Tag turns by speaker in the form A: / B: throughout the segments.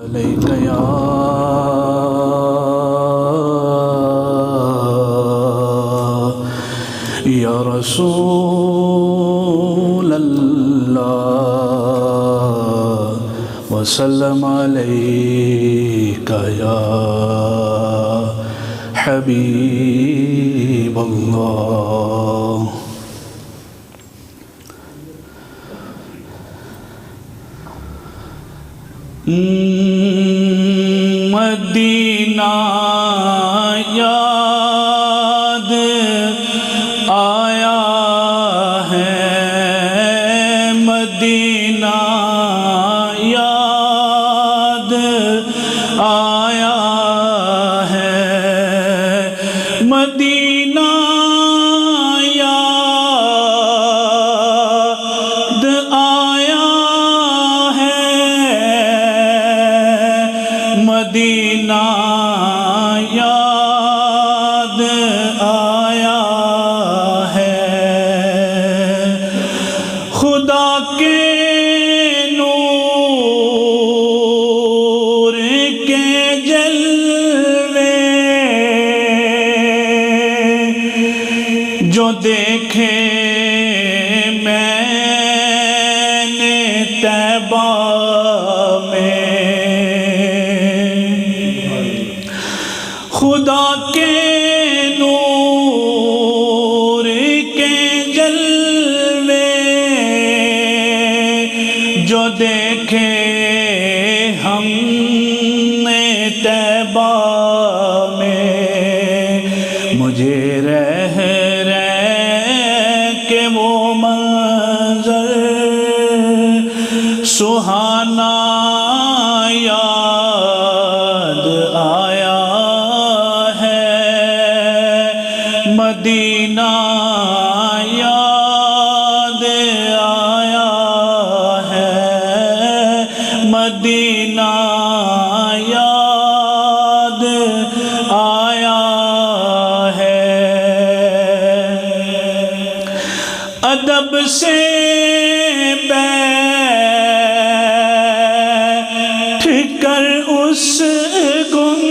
A: علیک یا رسول اللہ وسلم علیک یا حبیب اللہ. مدینہ یاد آیا ہے، مدینہ یاد آیا ہے، مدینہ یاد آیا ہے، مدینہ یاد آیا ہے. خدا کے نور کے جلوے جو دیکھے میں نے طیبہ میں، خدا کے نور کے جلوے جو دیکھے ہم نے طیبہ میں، مجھے رہ کے وہ منظر سہانا یاد آیا ہے، مدینہ یاد آیا ہے، مدینہ یاد آیا ہے. ادب سے بیٹھ کر اس گنبد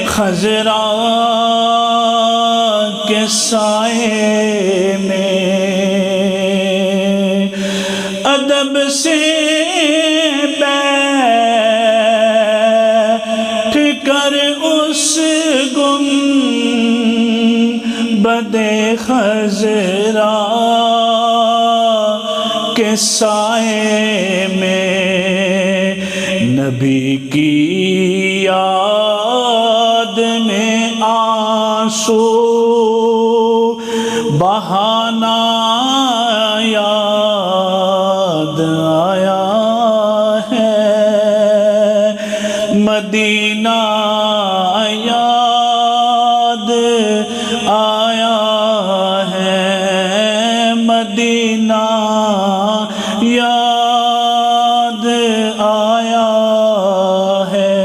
A: خضرا کے سائے میں، ادب سے بیٹھ کر اس گنبد خضرا کے سائے میں، نبی کی یاد میں آنسو بہانا یاد آیا ہے، مدینہ یاد آیا ہے، مدینہ یاد آیا ہے.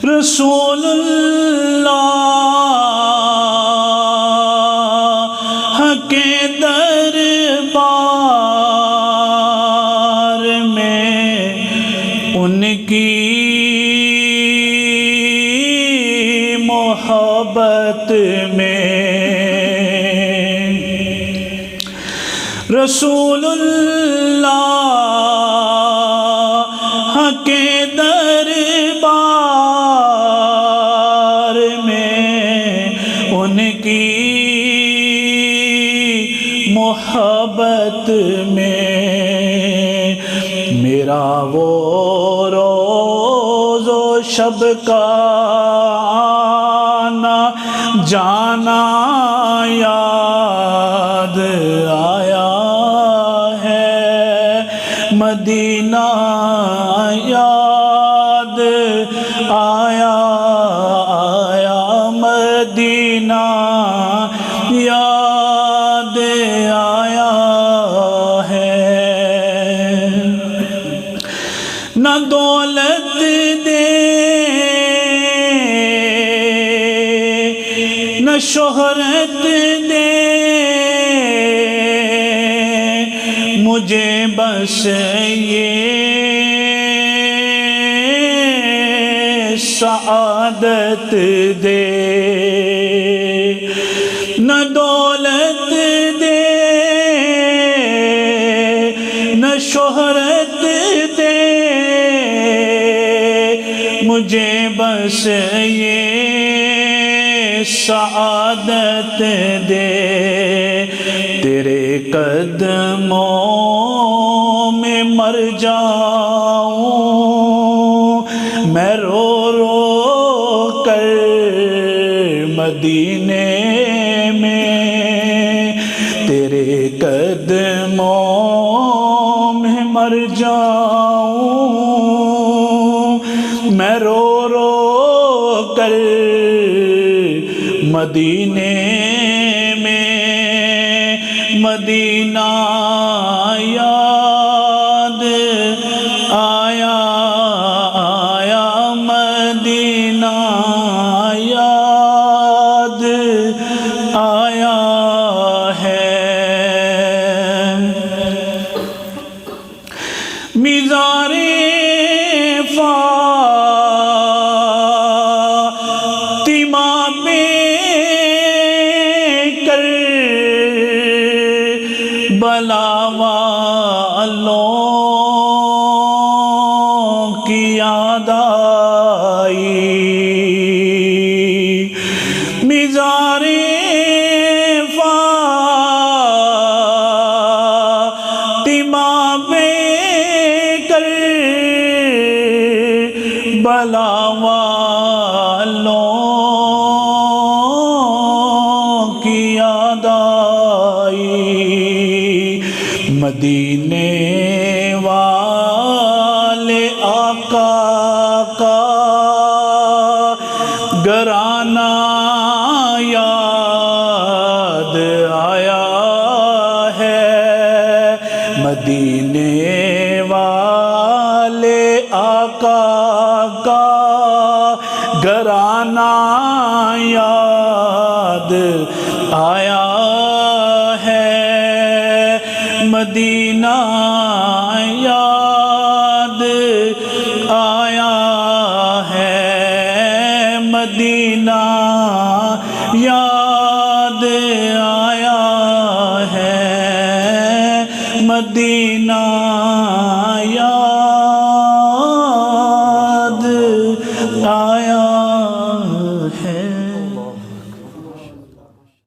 A: رسول اللہ کے دربار میں ان کی محبت میں، رسول اللہ کے دربار میں ان کی محبت میں، میرا وہ روز و شب کا آنا جانا یاد آیا ہے، مدینہ یاد آیا مدینہ یاد آیا ہے. نہ دولت دے نہ شہرت دے مجھے بس یہ سعادت دے، نہ دولت دے نہ شہرت دے، مجھے بس یہ سعادت دے، تیرے قدموں میں مر جاؤں میں رو رو کر مدینے میں، تیرے قدموں میں مر جاؤں میں رو رو کر مدینے میں، مدینہ یاد آیا آیا، مدینہ یاد آیا ہے، مزار فاطمہ پہ کر بلا والوں کی یاد آئی، مزار فاطمہ پہ کر بلا والوں کی یاد آئی، مدینے والے آقا کا گھرانہ یاد آیا ہے، مدینے والے آقا کا گھرانہ یاد آیا ہے، مدینہ یاد آیا ہے، مدینہ یاد آیا ہے، مدینہ